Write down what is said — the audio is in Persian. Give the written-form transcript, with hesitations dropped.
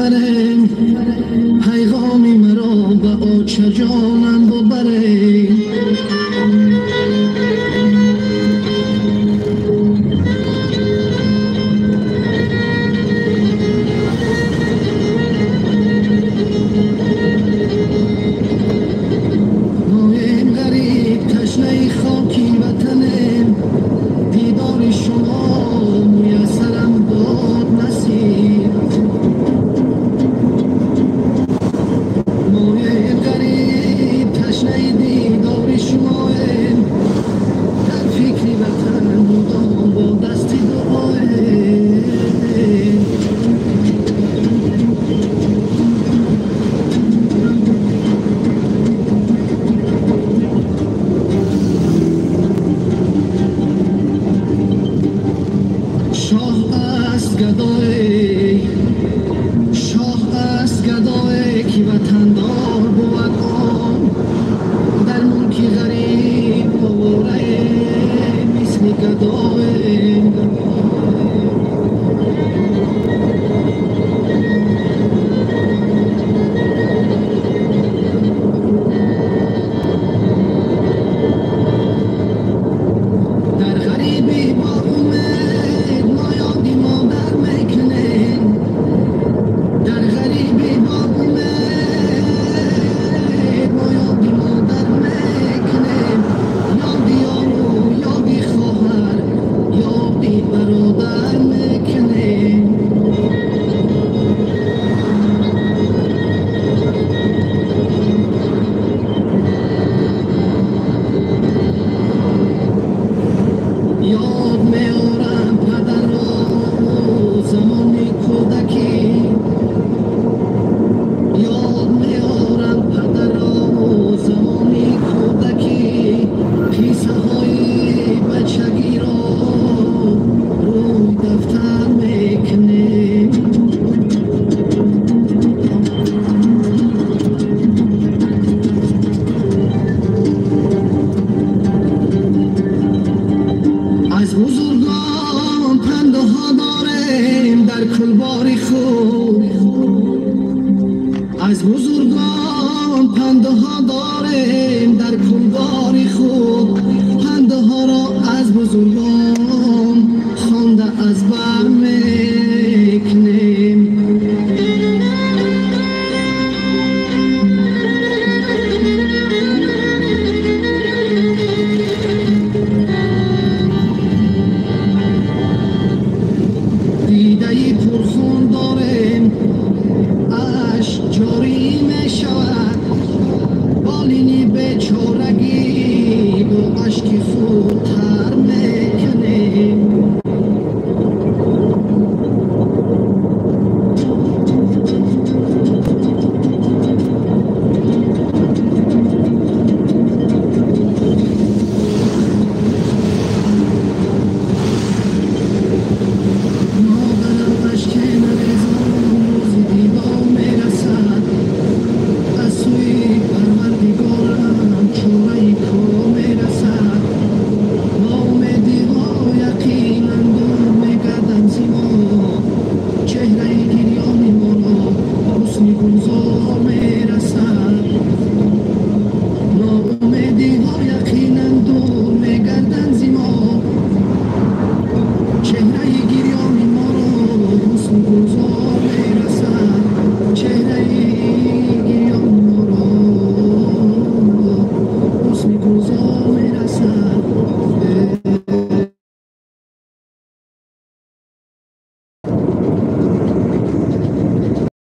سفرم پیغامی مرا به آچه جانم ببره مایم غریب تشنه خاکی وطنم دیدار شما میسرم داد نصیب مایم غریب تشنه دیدار شما در فکری وطن بودم با دستی دعای شاه است گدای کی وطن دار بود در ملکی غریب بواره مثل گدای در غریبی با امید ما یادی مادر میکنیم در غریبی با امید ما یادی مادر میکنیم یادی یارو یادی خواهر یادی برادر میکنیم یاد میارم پدر را زمانی کودکی یاد میارم پدر را زمانی کودکی قصه های بچگی را روی دفتر میکنیم از بزرگان پنده ها داریم در کلباری خوب از بزرگان پنده ها داریم در کلباری خوب پنده ها را از بزرگان